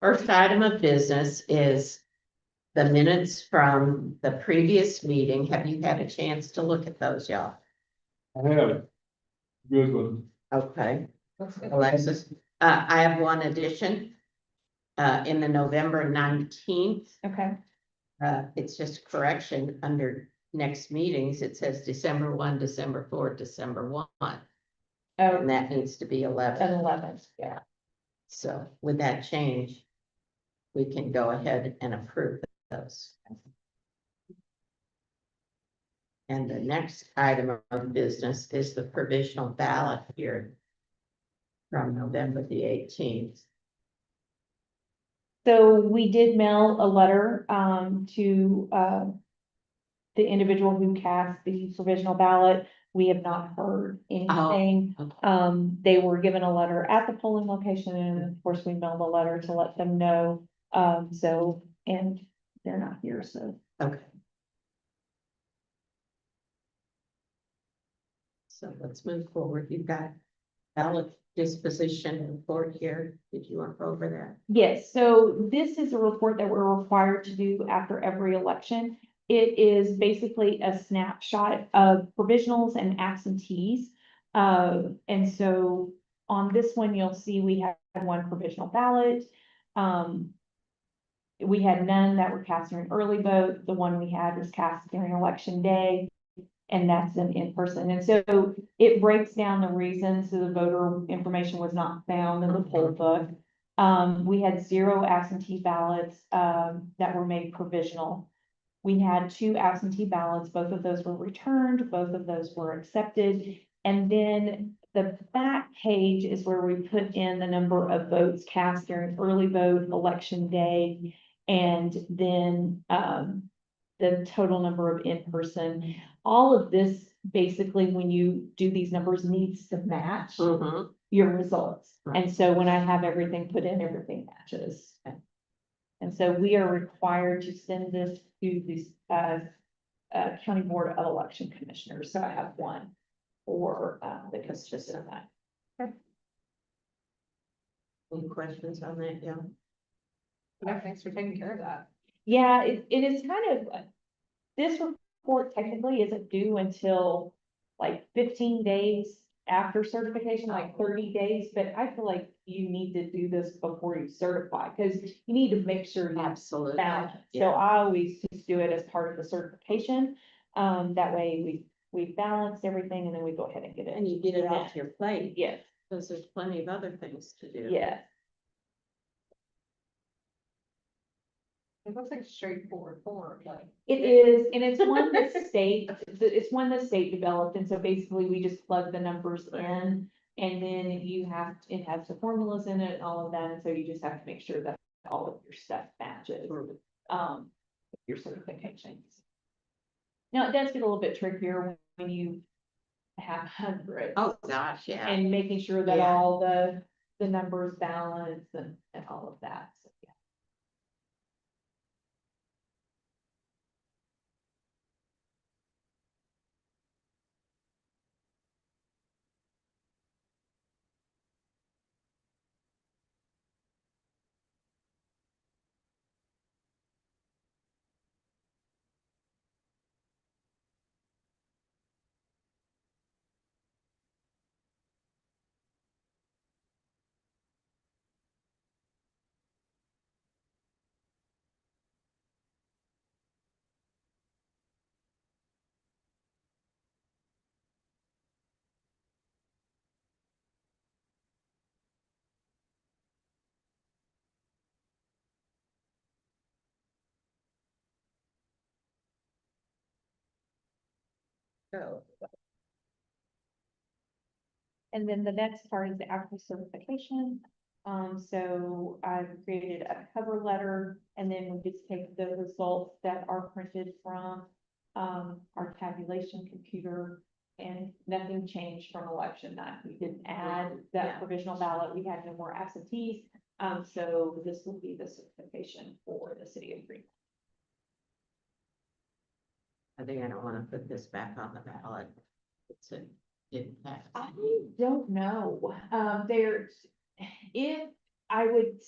First item of business is the minutes from the previous meeting. Have you had a chance to look at those, y'all? I have. Good one. Okay, Alexis, I have one addition. In the November 19th, Okay, it's just a correction under next meetings. It says December 1, December 4, December 1, and oh, that needs to be 11. an 11th, yeah. So with that change, we can go ahead and approve those. And the next item of business is the provisional ballot here from November the 18th. So we did mail a letter, to, the individual who cast the provisional ballot. We have not heard anything. Okay. They were given a letter at the polling location, and of course, we mailed a letter to let them know. So, and they're not here, so. Okay. So let's move forward. You've got ballot disposition report here. Did you want to go over that? Yes, so this is a report that we're required to do after every election. It is basically a snapshot of provisionals and absentees. And so on this one, you'll see we had one provisional ballot. We had none that were cast during early vote. The one we had was cast during election day. And that's an in-person. And so it breaks down the reasons so the voter information was not found in the poll book. We had 0 absentee ballots, that were made provisional. We had 2 absentee ballots. Both of those were returned. Both of those were accepted. And then the back page is where we put in the number of votes cast during early vote election day. And then, the total number of in-person. All of this, basically, when you do these numbers, needs to match Mm-hmm. your results. Right. And so when I have everything put in, everything matches. And so we are required to send this to the County Board of Election Commissioners. So I have one for the consists of that. Any questions on that, yeah? Yeah, thanks for taking care of that. Yeah, it is kind of, this report technically isn't due until like 15 days after certification, like 30 days, but I feel like you need to do this before you certify, because you need to make sure you Absolutely. balance. So Yeah. I always just do it as part of the certification. That way we balance everything and then we go ahead and get it. And you get it off your plate. Yes, Because there's plenty of other things to do. yes. It looks like a straightforward form, like. It is, and it's one that it's one that state developed, and so basically we just plug the numbers in. And then it has the formulas in it and all of that, and so you just have to make sure that all of your stuff matches, your certifications. Now, it does get a little bit trickier when you have hundreds. Oh, gosh, yeah. And making sure that Yeah. all the numbers balance and all of that, so, yeah. So, And then the next part is the actual certification. So I've created a cover letter, and then we just take the results that are printed from our tabulation computer, and nothing changed from election night. We didn't add that Yeah. provisional ballot. We had no more absentees. So this will be the certification for the city of Greenville. I think I don't want to put this back on the ballot. It's a, I don't know, if I would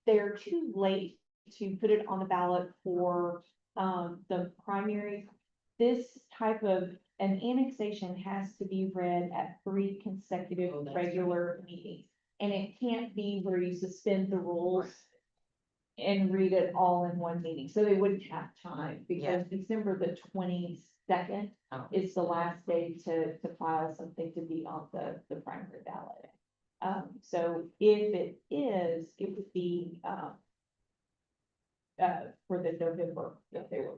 they're too late to put it on the ballot for, the primary. This type of, an annexation has to be read at 3 consecutive Oh, that's regular meetings. And it can't be where you suspend the rules and read it all in one meeting, so they wouldn't have time, Yeah. because December the 22nd Oh. is the last day to file something to be on the primary ballot. So if it is, it would be, for the November, if they were.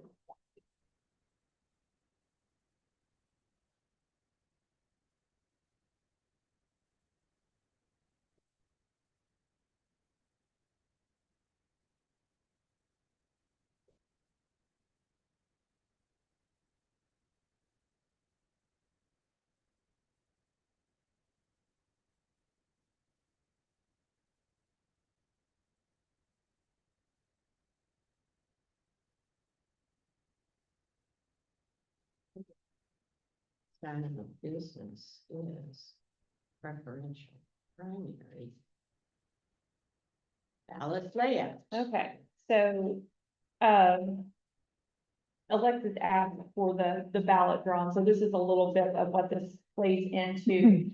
Sign of business is preferential primary. Ballot layout. Okay, so, Alexis asked for the ballot drawn, so this is a little bit of what this plays into.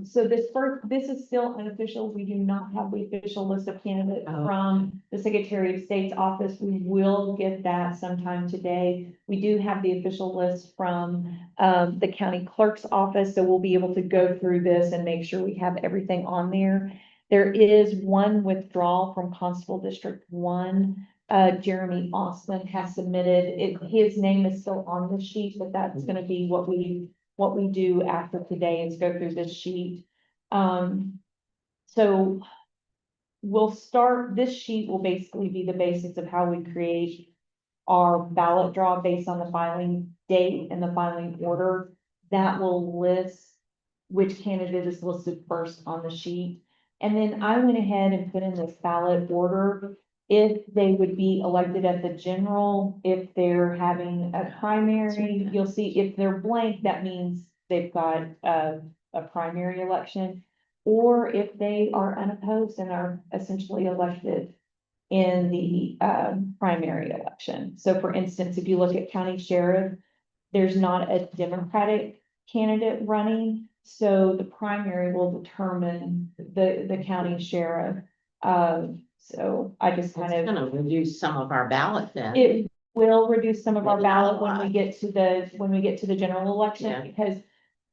So this is still unofficial. We do not have the official list of candidates Oh. from the Secretary of State's office. We will get that sometime today. We do have the official list from, the county clerk's office, so we'll be able to go through this and make sure we have everything on there. There is one withdrawal from Constable District 1. Jeremy Austin has submitted it. His name is still on the sheet, but that's gonna be what we do after today is go through this sheet. So we'll start, this sheet will basically be the basis of how we create our ballot draw based on the filing date and the filing order. That will list which candidate is listed first on the sheet. And then I went ahead and put in this ballot order if they would be elected at the general, if they're having a primary, you'll see if they're blank, that means they've got a primary election. Or if they are unopposed and are essentially elected in the primary election. So for instance, if you look at county sheriff, there's not a Democratic candidate running. So the primary will determine the county sheriff. So I just It's kind of, gonna reduce some of our ballot then. it will reduce some of our Maybe not a ballot when we lot. get to the general election, Yeah. because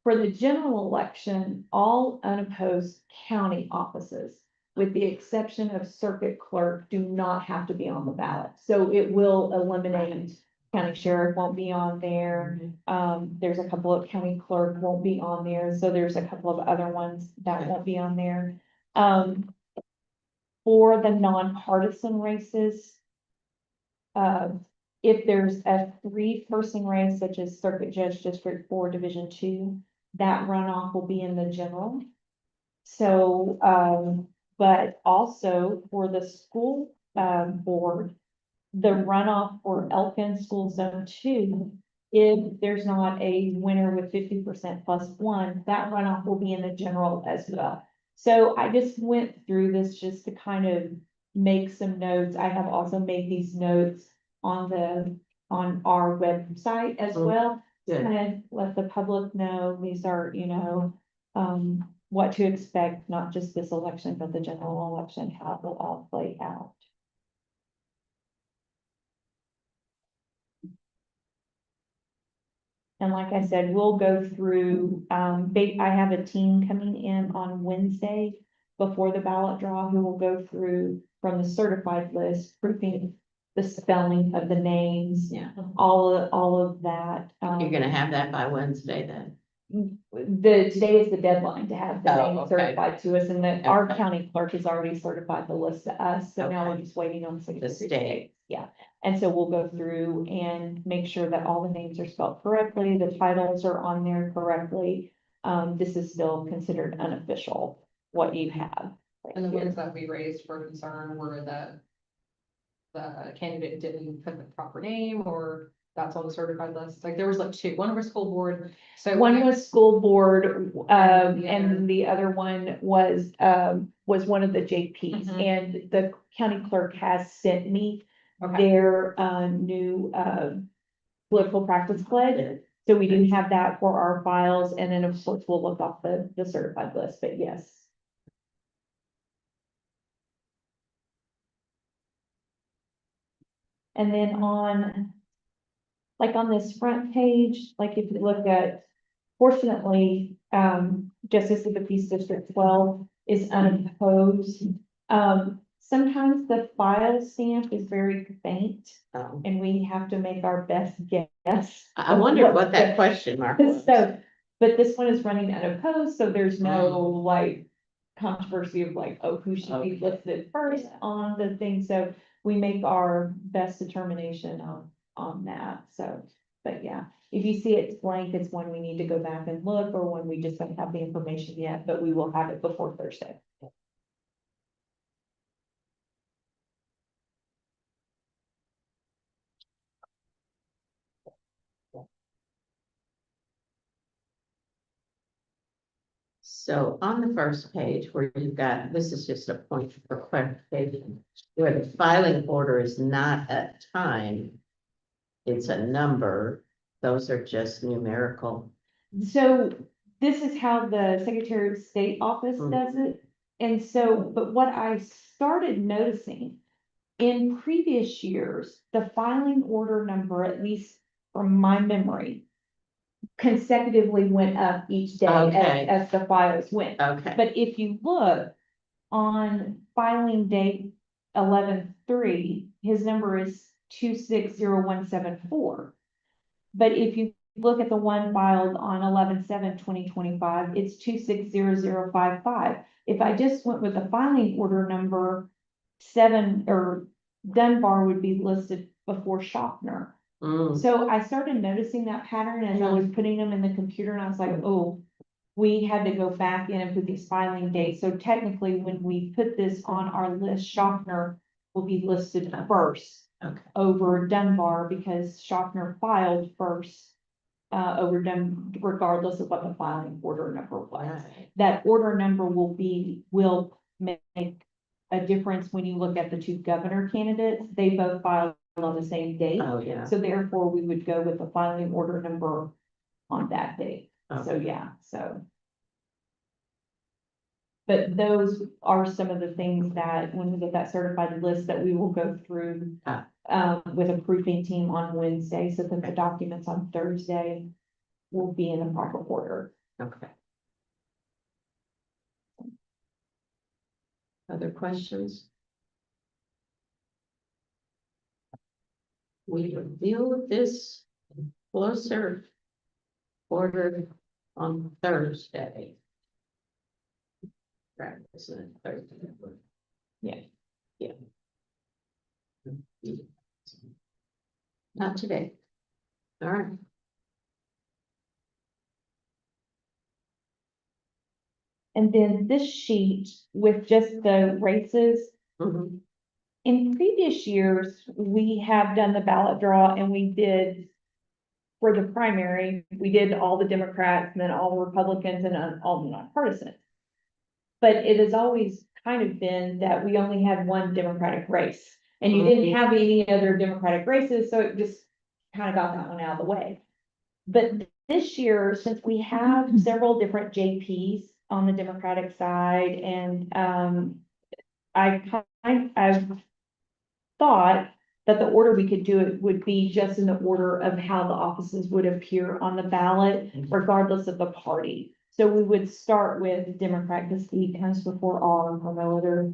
for the general election, all unopposed county offices, with the exception of circuit clerk, do not have to be on the ballot. So it will eliminate, county sheriff won't be on there. There's a couple of county clerk won't be on there, so there's a couple of other ones that Okay. won't be on there. For the nonpartisan races, if there's a 3-person race, such as Circuit Judge District 4, Division 2, that runoff will be in the general. So, but also for the school, board, the runoff for Elkin School Zone 2, if there's not a winner with 50% plus 1, that runoff will be in the general as well. So I just went through this just to kind of make some notes. I have also made these notes on our website as Mm, well. good. Kind of let the public know these are, what to expect, not just this election, but the general election, how it will all play out. And like I said, we'll go through, I have a team coming in on Wednesday before the ballot draw, who will go through from the certified list, proofing the spelling of the names, Yeah, all of that. you're gonna have that by Wednesday then. Today is the deadline to have the Oh, name okay. certified to us, and our Okay. county clerk has already certified the list to us, so now we're Okay. just waiting on Secretary of state. State. Yeah, and so we'll go through and make sure that all the names are spelled correctly, the titles are on there correctly. This is still considered unofficial, what you have. right And the here. ones that we raised for concern were that the candidate didn't put the proper name or that's on the certified list. Like there was like two, one was school board. So One was school board, And the and the other one was one of the JPs. Mhm. And the county clerk has sent me Okay. their, new, political practice pledge. So we do have that for our files, and then of course we'll look off the certified list, but yes. And then on this front page, like if you look at, fortunately, Justice of the Peace District 12 is unopposed. Sometimes the file stamp is very faint and we have to make our best guess. I wonder what that the- question mark was. So, but this one is running unopposed, so there's no like controversy of like, oh, who should be listed first on the thing, so we make our best determination on that, so, but yeah. If you see it's blank, it's when we need to go back and look, or when we just don't have the information yet, but we will have it before Thursday. So on the first page where you've got, this is just a point for clarification, where the filing order is not a time, it's a number, those are just numerical. So this is how the Secretary of State office does it. And so, but what I started noticing in previous years, the filing order number, at least from my memory, consecutively went up each day Okay. as the files went. Okay, But if you look on filing date 11/3, his number is 260174. But if you look at the one filed on 11/7/2025, it's 260055. If I just went with the filing order number 7, or Dunbar would be listed before Schaffner. Mm, So I started noticing that pattern as I was putting them in the computer, and I was like, oh, we had to go back in and put these filing dates. So technically, when we put this on our list, Schaffner will be listed first okay, over Dunbar, because Schaffner filed first over regardless of what the filing order number was. right, That order number will make a difference when you look at the two governor candidates. They both filed on the same date. oh, yeah, So therefore, we would go with the filing order number on that date. So, okay, yeah, so. But those are some of the things that, when we get that certified list, that we will go through with a proofing team on Wednesday, so that the documents on Thursday will be in the proper order. okay. Other questions? We will deal with this closer order on Thursday. Right, isn't it Thursday? Yeah. Yeah. Not today. All right. And then this sheet with just the races, Mhm. in previous years, we have done the ballot draw, and we did, for the primary, we did all the Democrats and then all the Republicans and all the nonpartisan. But it has always kind of been that we only had one Democratic race, and you didn't have any other Democratic races, so it just kind of got that one out of the way. But this year, since we have several different JPs on the Democratic side, and I've thought that the order we could do it would be just in the order of how the offices would appear on the ballot, regardless of the party. So we would start with Democrat, because he comes before all, and for no other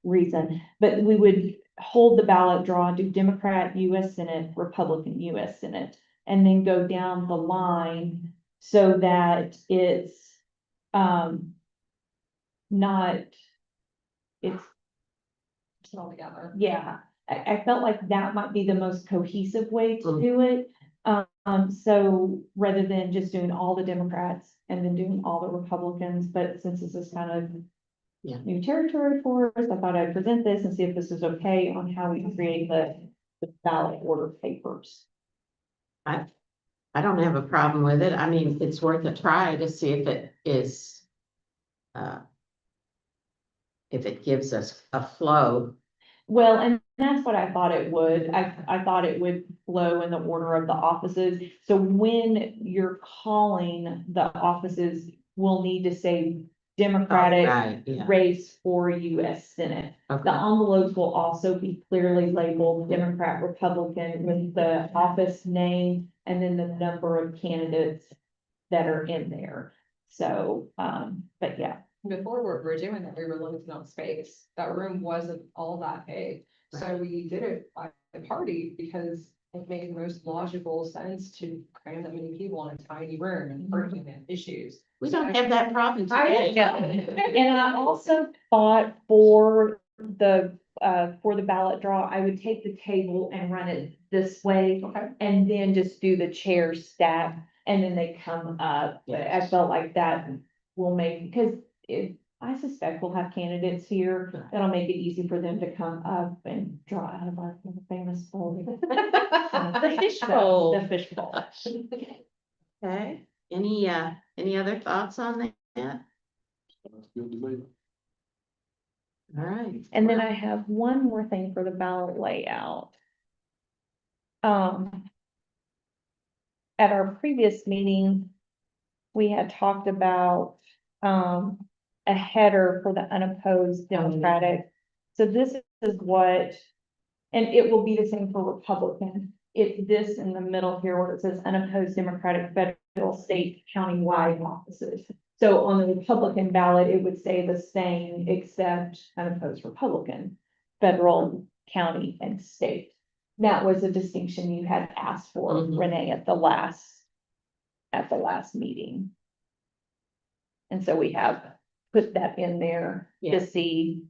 reason. But we would hold the ballot draw, do Democrat US Senate, Republican US Senate, and then go down the line so that it's not, it's, all together. yeah, I felt like that might be the most cohesive way to Mm. do it. So rather than just doing all the Democrats and then doing all the Republicans, but since this is kind of Yeah. new territory for us, I thought I'd present this and see if this is okay on how we create the ballot order papers. I don't have a problem with it. I mean, it's worth a try to see if it is. If it gives us a flow. Well, and that's what I thought it would. I thought it would flow in the order of the offices. So when you're calling the offices, we'll need to say Democratic Right, yeah, race for US Senate. The okay, envelopes will also be clearly labeled Democrat, Republican with the office name and then the number of candidates that are in there. So, but yeah. Before we're doing that, we were limited on space. That room wasn't all that big. So we did it by the party because it made the most logical sense to cram that many people in a tiny room and pertinent issues. we don't have that problem today. And I also thought for the ballot draw, I would take the table and run it this way. Okay. And then just do the chairs stack and then they come up. But I felt like that will make, because I suspect we'll have candidates here. That'll make it easy for them to come up and draw out of our famous bowl. The fish bowl. The fish bowl. Okay, any other thoughts on that? Sounds good to me. All right. And then I have one more thing for the ballot layout. At our previous meeting, we had talked about, a header for the unopposed Democratic. So this is what, and it will be the same for Republican. It's this in the middle here where it says unopposed Democratic federal, state, county-wide offices. So on the Republican ballot, it would say the same except unopposed Republican, federal, county, and state. That was a distinction you had asked for, Mhm. Renee, at the last meeting. And so we have put that in there Yeah. to see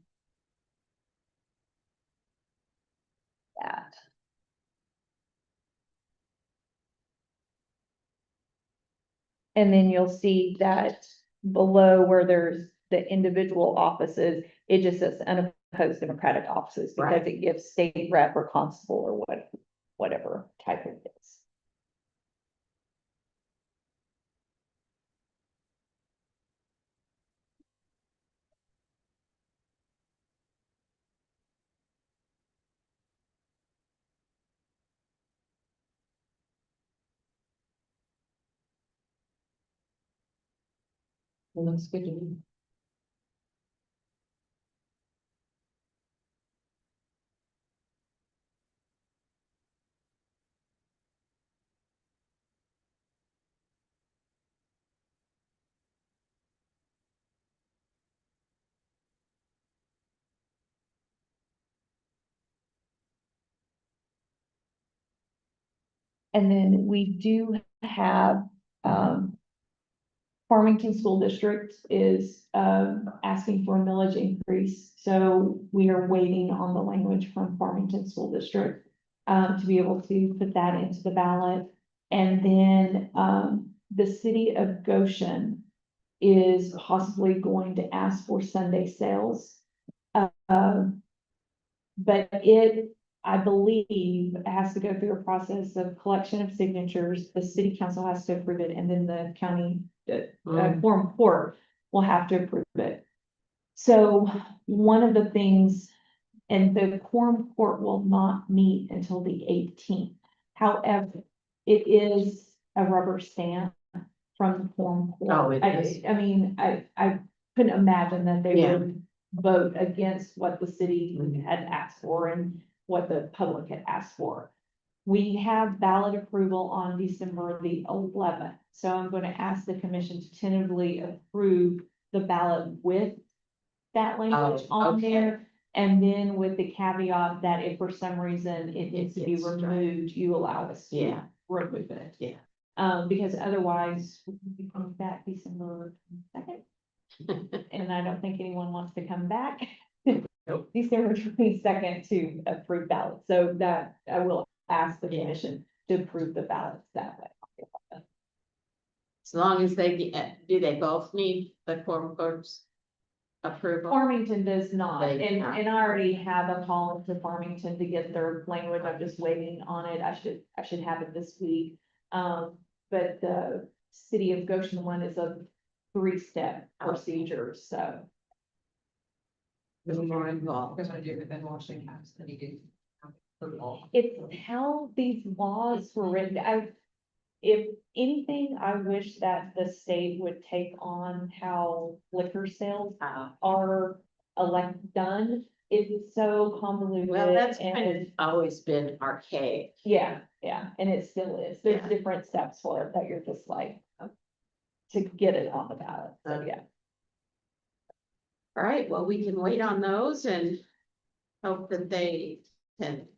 that. And then you'll see that below where there's the individual offices, it just says unopposed Democratic offices because Right. it gives state rep or constable or whatever type it is. It looks good to me. And then we do have, Farmington School District is, asking for a millage increase. So we are waiting on the language from Farmington School District, to be able to put that into the ballot. And then, the city of Goshen is possibly going to ask for Sunday sales. But it, I believe, has to go through a process of collection of signatures. The city council has to approve it, and then the county quorum court will have to approve it. So one of the things, and the quorum court will not meet until the 18th. However, it is a rubber stamp from the quorum court. Oh, it is. I mean, I couldn't imagine that they Yeah. would vote against what the city Mhm. had asked for and what the public had asked for. We have ballot approval on December the 11th, so I'm going to ask the commission to tentatively approve the ballot with that language Oh, on okay. there. And then with the caveat that if for some reason it needs to be gets struck. removed, you allow us to Yeah. remove it. Yeah. Because otherwise, we'll be coming back December 2nd. And I don't think anyone wants to come back. Nope. December 22nd to approve ballots, so that I will ask the Yeah. commission to approve the ballots that way. As long as they, do they both need the quorum courts? approval? Farmington does not, They do and, not. and I already have a call to Farmington to get their language, I'm just waiting on it, I should have it this week. But the city of Goshen one is a 3-step procedure, so. The more involved. Because when I do it, then Washington has, then you do. Approval. It's how these laws were written, if anything, I wish that the state would take on how liquor sales are done. It's so convoluted. Well, that's kind of and always been archaic. yeah, and it still is. There's Yeah. different steps for it that you're just like to get it on the ballot. So yeah. All right, well, we can wait on those and hope that they can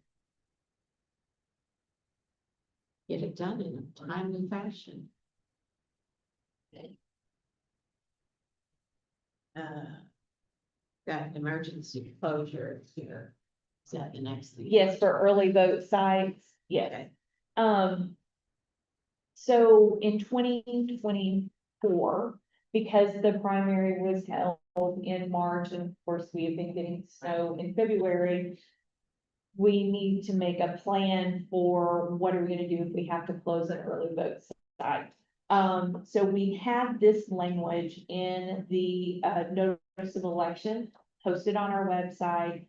get it done in a timely fashion. Got emergency closure here. Is that the next thing? Yes, for early vote sites, yes. Okay. So in 2024, because the primary was held in March, and of course, we have been getting snow in February. We need to make a plan for what are we gonna do if we have to close an early vote site. So we have this language in the notice of election posted on our website.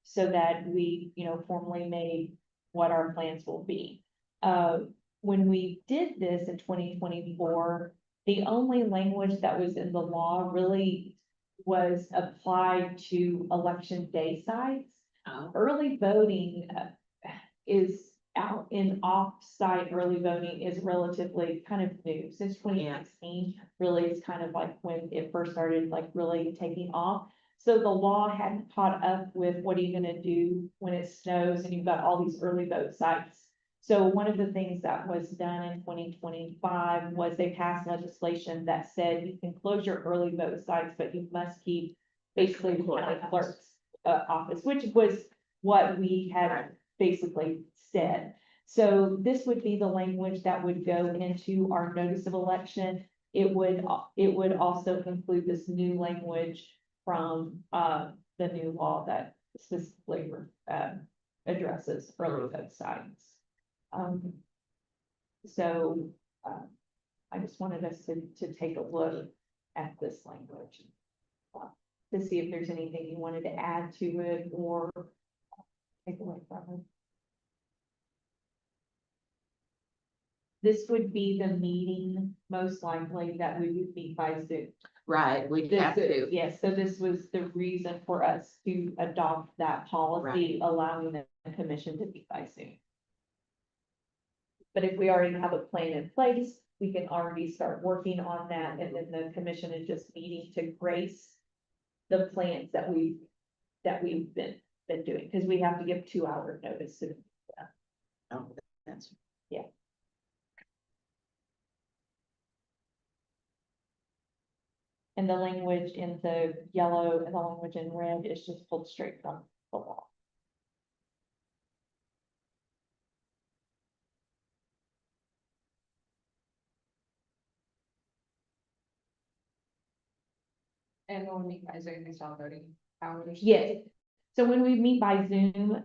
So that we, formally made what our plans will be. When we did this in 2024, the only language that was in the law really was applied to election day sites. Oh, Early voting is out in off-site early voting is relatively kind of new since 2016. Really, it's kind of like when it first started, like really taking off. So the law hadn't caught up with what are you gonna do when it snows and you've got all these early vote sites. So one of the things that was done in 2025 was they passed legislation that said you can close your early vote sites, but you must keep basically the county clerk's office, which was what we had basically said. So this would be the language that would go into our notice of election. It would also include this new language from the new law that specifically addresses early vote sites. So I just wanted us to take a look at this language to see if there's anything you wanted to add to it or take away from it. This would be the meeting, most likely, that we would meet by Zoom. right, we have to. Yes, so this was the reason for us to adopt that policy, allowing the commission to meet by Zoom. But if we already have a plan in place, we can already start working on that, and then the commission is just needing to grace the plans that we've been doing, because we have to give 2-hour notice to. Oh, that's. Yeah. And the language in the yellow and the language in red is just pulled straight from the law. And when we meet by Zoom, they start voting hours. Yes, so when we meet by Zoom,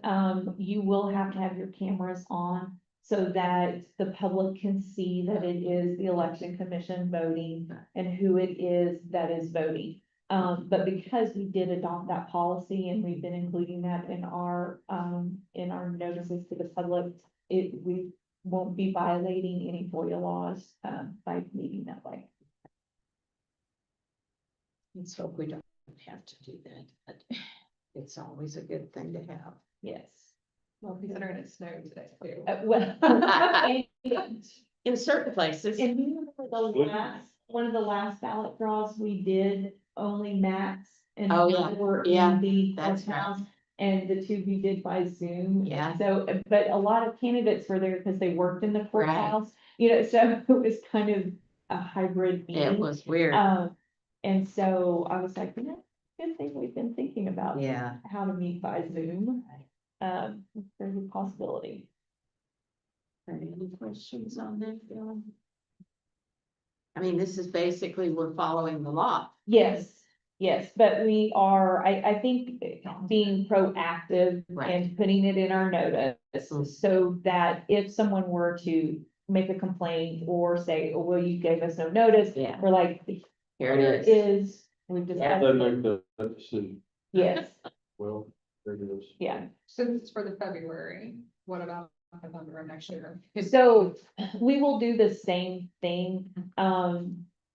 you will have to have your cameras on so that the public can see that it is the election commission voting and who it is that is voting. But because we did adopt that policy and we've been including that in our notices to the public, we won't be violating any FOIA laws, by meeting that way. Let's hope we don't have to do that, but it's always a good thing to have. Yes. Well, considering it snowed today too. Well, In certain places. and you remember one of the last ballot draws we did, only Max and Oh, yeah. were Yeah, in the that's right. courthouse, and the two we did by Zoom. Yeah. So, but a lot of candidates were there because they worked in the courthouse, so it was kind of a hybrid meeting. It was weird. And so I was like, good thing we've been thinking about Yeah. how to meet by Zoom. There's a possibility. Any questions on that, Bill? I mean, this is basically, we're following the law. Yes, Yes, but we are, I think being proactive Right. and putting it in our notice Mm. so that if someone were to make a complaint or say, oh, well, you gave us no notice, Yeah, we're like, here here it it is. is. We've Yeah. They discussed, make that decision. yes, Well, there it is. yeah. Since it's for the February, what about November of next year? So we will do the same thing,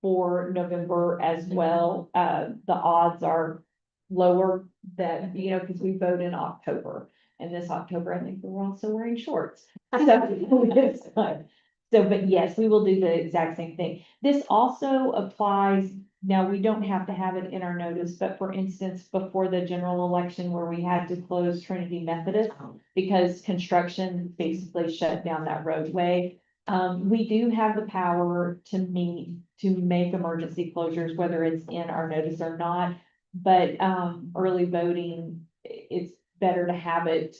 for November as well. The odds are lower that, because we vote in October. And this October, I think we're also wearing shorts. So, it's fun. So, but yes, we will do the exact same thing. This also applies, now we don't have to have it in our notice, but for instance, before the general election where we had to close Trinity Methodist because construction basically shut down that roadway. We do have the power to make emergency closures, whether it's in our notice or not. But, early voting, it's better to have it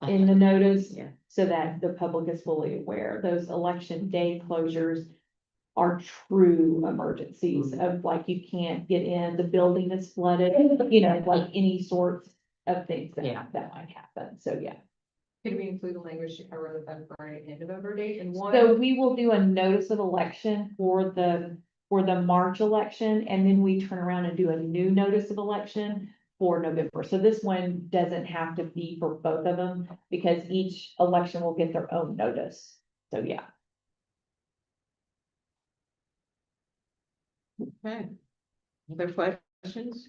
in the notice Yeah. so that the public is fully aware. Those election day closures are true emergencies of like, you can't get in, the building is flooded, like any sorts of things Yeah. that might happen. So, yeah. Could we include a language to cover the February and November date in one? So we will do a notice of election for the March election, and then we turn around and do a new notice of election for November. So this one doesn't have to be for both of them because each election will get their own notice. So, yeah. Okay. Other questions?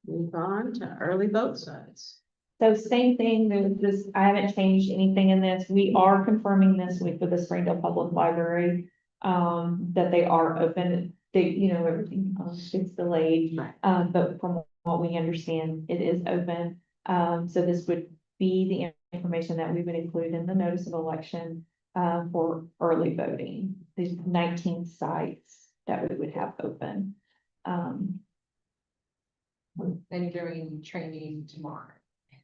Move on to early vote sites. So same thing, there's this, I haven't changed anything in this. We are confirming this week with the Springdale Public Library. That they are open, everything gets delayed. Right. But from what we understand, it is open. So this would be the information that we would include in the notice of election. For early voting, these 19 sites that we would have open. And you're doing training tomorrow.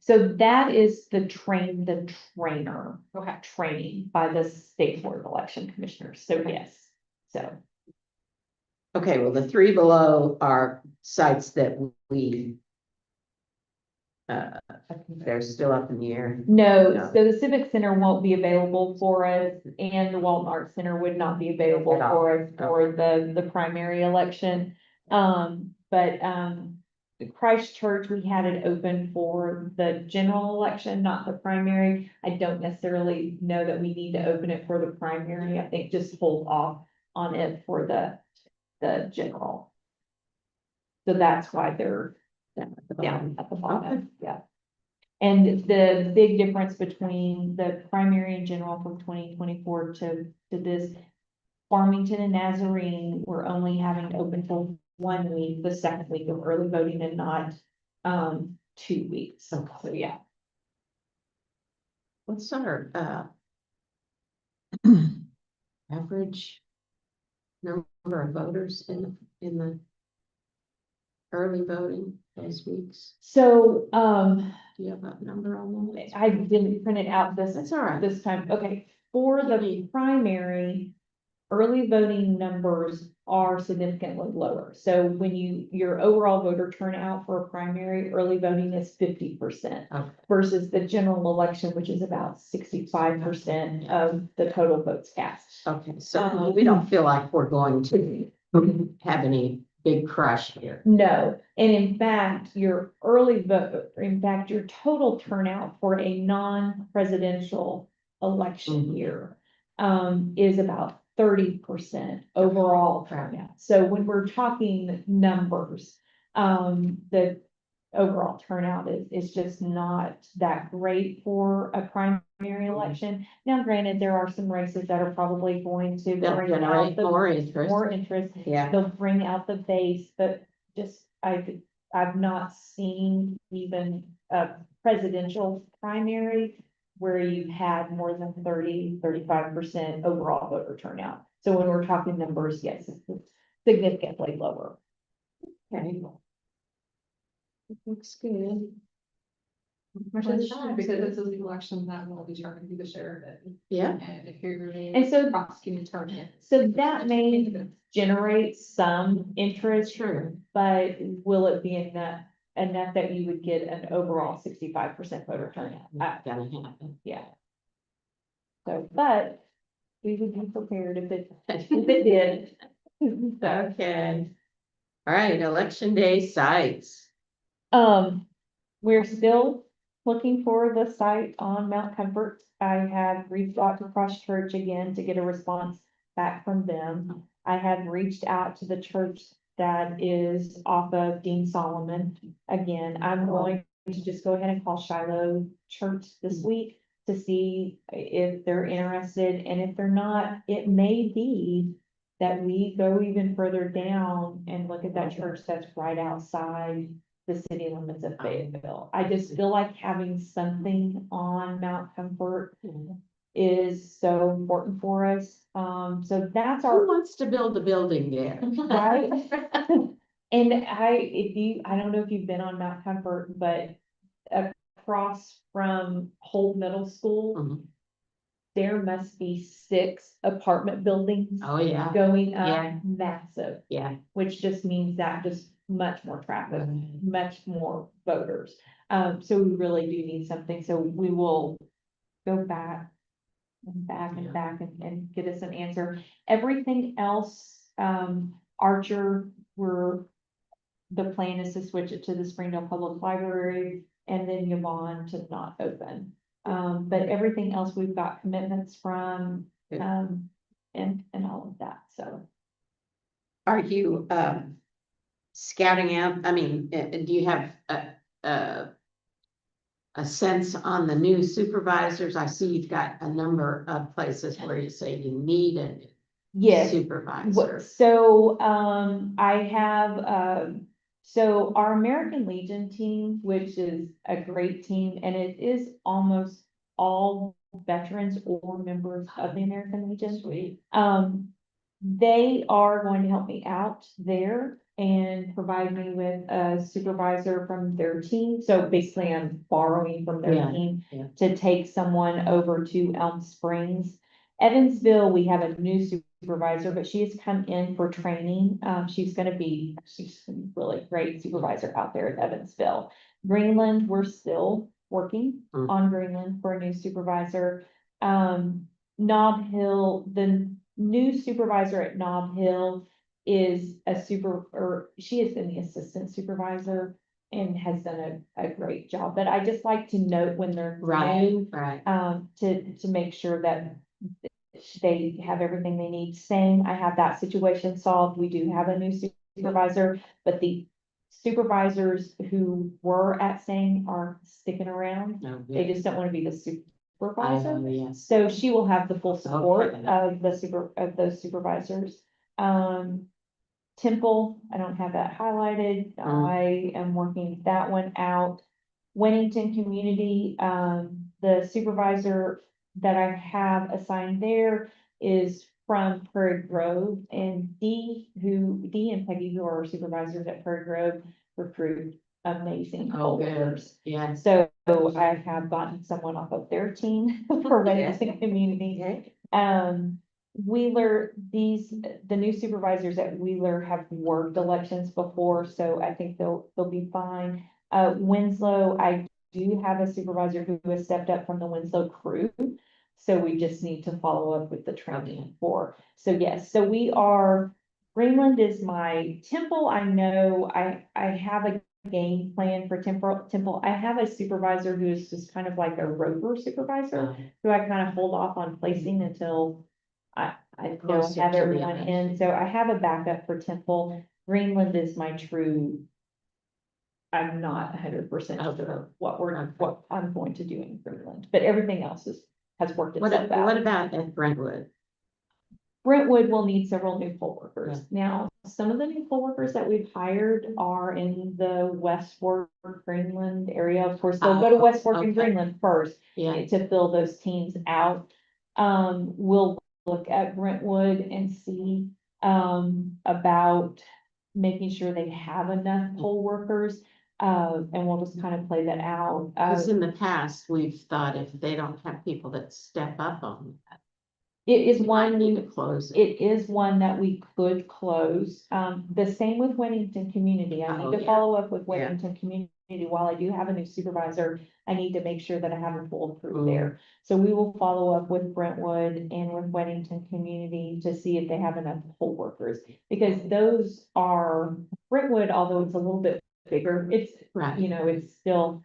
So that is the trainer Okay. training by the State Board of Election Commissioners. So yes, so. Okay, well, the three below are sites that we they're still up in the air. No, No. so the Civic Center won't be available for us and the Walton Arts Center would not be available At all. for us for the primary election. But Christchurch, we had it open for the general election, not the primary. I don't necessarily know that we need to open it for the primary. I think just hold off on it for the general. So that's why they're down at the bottom, yeah. And the big difference between the primary and general from 2024 to this, Farmington and Nazarene, we're only having open for 1 week, the second week of early voting and not 2 weeks. Okay. So, yeah. What's our average number of voters in the early voting those weeks? So, Do you have a number on that? I didn't print it out That's all right. this time. Okay, for the primary, early voting numbers are significantly lower. So when your overall voter turnout for a primary, early voting is 50%. Okay. Versus the general election, which is about 65% of the total votes cast. Okay, so we don't feel like we're going to have any big crush here. No, and in fact, your total turnout for a non-presidential election Mhm. year is about 30% overall turnout. So when we're talking numbers, the overall turnout is just not that great for a primary election. Now, granted, there are some races that are probably going to They'll bring out generate the more interest. more interest. Yeah, They'll bring out the base, but just, I've not seen even a presidential primary where you've had more than 35% overall voter turnout. So when we're talking numbers, yes, it's significantly lower. okay. Looks good. Which is fine, because this is the election that will determine who the sheriff is. Yeah, And if you're. And so- Prosecuting attorney. So that may generate some interest, sure. but will it be enough that you would get an overall 65% voter turnout? Not gonna happen. Yeah. So, but we would be prepared if it did. So, Okay. All right, election day sites. we're still looking for the site on Mount Comfort. I have reached out to Cross Church again to get a response back from them. I have reached out to the church that is off of Dean Solomon. Again, I'm going to just go ahead and call Shiloh Church this week to see if they're interested, and if they're not, it may be that we go even further down and look at that church that's right outside the city limits of Fayetteville. I just feel like having something on Mount Comfort is so important for us. So that's Who our, wants to build a building there? right? And I don't know if you've been on Mount Comfort, but across from Holt Middle School, Mhm. there must be 6 apartment buildings Oh, yeah, going Yeah. up, massive, yeah. which just means that just much more traffic, much more voters. So we really do need something, so we will go back and back and Yeah. back and get us an answer. Everything else, Archer, the plan is to switch it to the Springdale Public Library and then Yvonne to not open. But everything else we've got commitments from, and all of that, so. Are you, scouting out, I mean, do you have a sense on the new supervisors? I see you've got a number of places where you say you need a new Yes. supervisor. So, I have, so our American Legion team, which is a great team, and it is almost all veterans or members of the American Legion. Sweet. They are going to help me out there and provide me with a supervisor from their team. So basically I'm borrowing from their Yeah, team yeah. to take someone over to Elm Springs. Evansville, we have a new supervisor, but she has come in for training. She's a really great supervisor out there at Evansville. Greenland, we're still working Mm. on Greenland for a new supervisor. Nob Hill, the new supervisor at Nob Hill is she has been the assistant supervisor and has done a great job, but I just like to note when they're Right, new, right. to make sure that they have everything they need. Same, I have that situation solved. We do have a new supervisor, but the supervisors who were at Sang are sticking around. No, They good. just don't want to be the supervisor. Yes. So she will have the full support Okay. of those supervisors. Temple, I don't have that highlighted. I am working that one out. Wennington Community, the supervisor that I have assigned there is from Prairie Grove, and Dee and Peggy, who are supervisors at Prairie Grove, recruit amazing Oh, good. coworkers. Yes. So I have gotten someone off of their team for Wennington Community. Okay. Wheeler, the new supervisors at Wheeler have worked elections before, so I think they'll be fine. Winslow, I do have a supervisor who has stepped up from the Winslow crew. So we just need to follow up with the training for, so yes, so Greenland is my Temple. I know I have a game plan for Temple. I have a supervisor who is just kind of like a rover supervisor, who I kind of hold off on placing until I know I Closer have to the everyone in, election. so I have a backup for Temple. Greenland is my true. I'm not 100% sure what I'm going to do in Greenland, but everything else has worked itself What out. about at Brentwood? Brentwood will need several new poll workers. Now, some of the new poll workers that we've hired are in the Westward Greenland area. Of course, they'll go to Westward and okay. Greenland first Yeah, to fill those teams out. We'll look at Brentwood and see, about making sure they have enough poll workers. And we'll just kind of play that out. Because in the past, we've thought if they don't have people that step up on that, It is we might one, need to close it. it is one that we could close. The same with Weddington Community. I Oh, need to yeah. follow up with Yeah. Weddington Community. While I do have a new supervisor, I need to make sure that I have a full crew Mm. there. So we will follow up with Brentwood and with Weddington Community to see if they have enough poll workers. Because those are, Brentwood, although it's a little bit bigger, it's, Right. you know, it's still,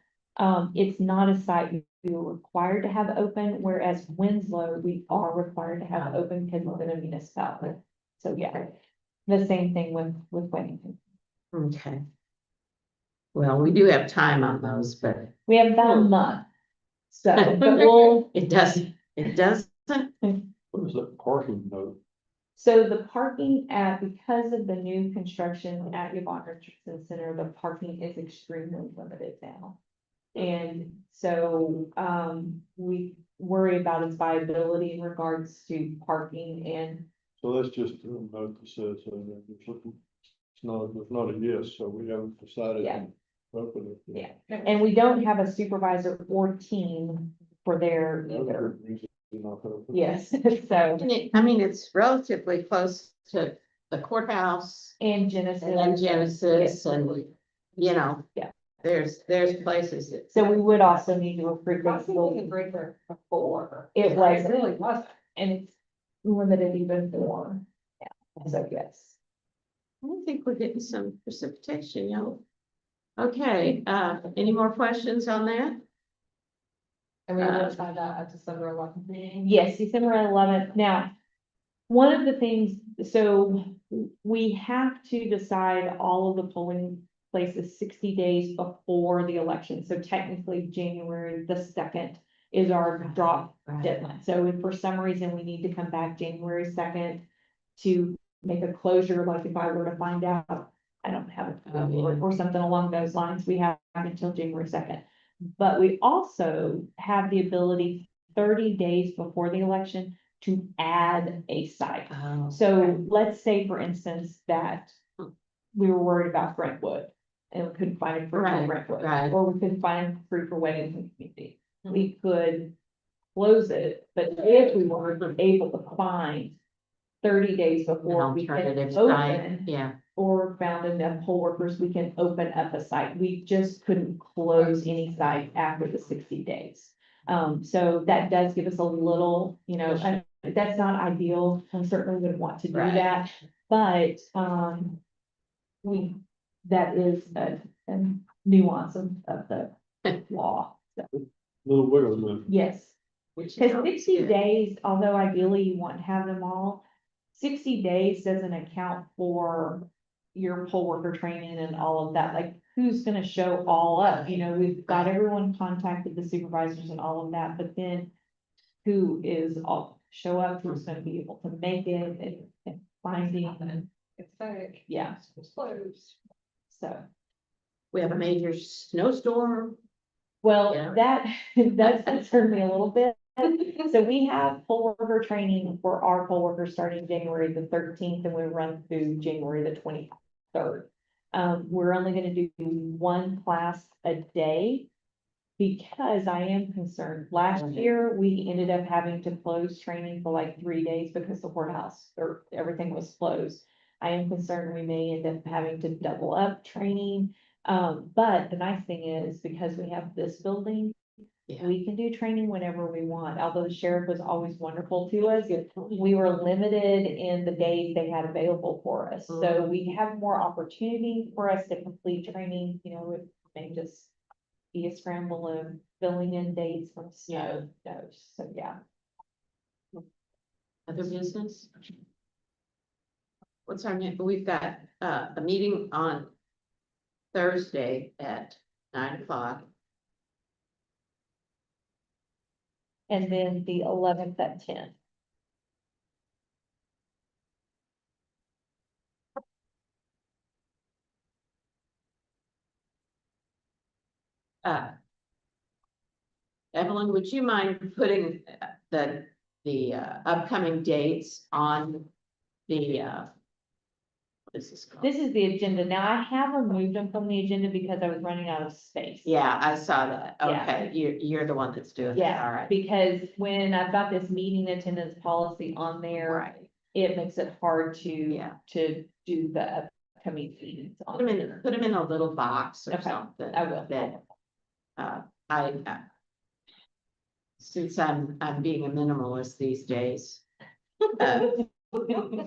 it's not a site we were required to have open, whereas Winslow, we are required to have open because it's in a municipality. So yeah, the same thing with Weddington. Okay. Well, we do have time on those, but We have about a month. So, but we'll, it doesn't. What is that parking note? so the parking because of the new construction at Yvonne Richardson Center, the parking is extremely limited now. And so, we worry about its viability in regards to parking and So that's just a note that says, there's not a yes, so we haven't decided. Yeah. to Open it. Yeah. And we don't have a supervisor or team for there That's a either. good reason not to open. Yes, so, I mean, it's relatively close to the courthouse and Genesis. and Genesis and, you know. Yeah. There's places that. So we would also need to recruit That's people. a breaker before. It was, It really wasn't. and it's limited even more. Yeah, so yes. I think we're getting some precipitation, you know. Okay, any more questions on that? And we will decide that at December 11th meeting. Yes, December 11th. Now, one of the things, so we have to decide all of the polling places 60 days before the election. So technically, January the 2nd is our drop deadline. So if for some reason we need to come back January 2nd to make a closure, like if I were to find out I don't have it, or something along those lines, we have until January 2nd. But we also have the ability 30 days before the election to add a site. Oh, So let's say, for instance, that we were worried about Brentwood and we couldn't find a crew for Right, Brentwood, right. or we couldn't find a crew for Weddington Community. We could close it, but if we were able to find 30 days an before we can alternative site, open, yeah. or found enough poll workers, we can open up a site. We just couldn't close any site after the 60 days. So that does give us a little, you know, that's not ideal. I certainly wouldn't want to do Right. that, but, that is a nuance of the law. So, Little wiggle room. yes. Which Because is 60 good. days, although ideally you want to have them all, 60 days doesn't account for your poll worker training and all of that, like who's gonna show all up, you know, we've got everyone contacted, the supervisors and all of that, but then who is all show up, who's gonna be able to make it and finding, and It's like, yeah, it's closed. so. We have a major snowstorm. Well, Yeah. that does concern me a little bit. So we have poll worker training for our poll workers starting January the 13th and we run through January the 23rd. We're only gonna do one class a day because I am concerned. Last year, we ended up having to close training for like 3 days because the courthouse or everything was closed. I am concerned we may end up having to double up training. But the nice thing is because we have this building, Yeah. we can do training whenever we want. Although the sheriff was always wonderful to us, we were limited in the days they had available for us. So we have more opportunity for us to complete training, you know, it may just be a scramble of filling in dates from snow, so yeah. Other business? What's our next? We've got a meeting on Thursday at 9 o'clock. And then the 11th at 10. Evelyn, would you mind putting the upcoming dates on the this is called. This is the agenda. Now, I have removed them from the agenda because I was running out of space. Yeah, I saw that. Yeah. Okay, you're the one that's doing that. Yeah, All right. because when I've got this meeting attendance policy on there, Right. it makes it hard to, Yeah. to do the upcoming meetings. on Put them there. in a little box or Okay, something. I will. That, since I'm being a minimalist these days,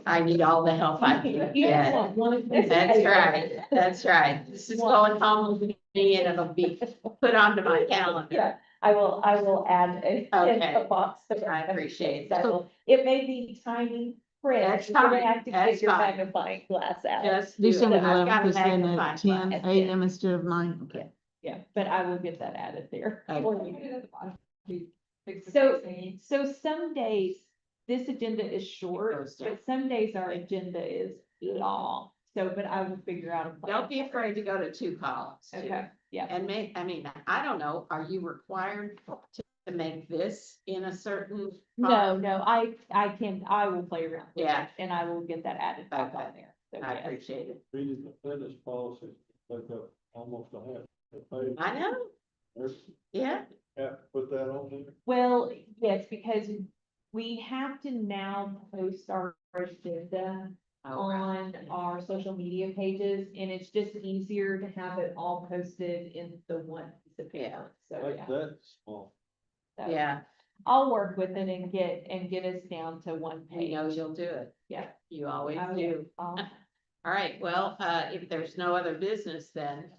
I need all the help I can You just get. want one of these. That's right, that's right. This is going home with me and it'll be put onto my calendar. Yeah, I will add a Okay. box. I appreciate that. So it may be tiny print. That's You're gonna fine. have to That's get your fine. magnifying glass out. Just do it. December I've got a 11th is then magnifying at 10 glass. a.m. instead of 9. Okay. Yeah, but I will get that added there. Okay. for you. Put it at the bottom. Fix the So- spacing. So some days, this agenda is short, Goes down. but some days our agenda is long. So, but I will figure out a plan. Don't be afraid to go to 2 columns too. Okay, yeah. And I don't know, are you required to make this in a certain? No, I will play around with Yeah. it and I will get that added back Okay. on there. So, I yes. appreciate it. Reading the fitness policy, like almost a half. the page. I know, There's, yeah, put that on there. Well, yes, because we have to now post our agenda oh, right. on our social media pages, and it's just easier to have it all posted in the one piece of paper. So, Like yeah. that small. So Yeah, I'll work with it and get us down to one we page. know you'll do it. Yeah. You always I will. do. I'll- All right, well, if there's no other business, then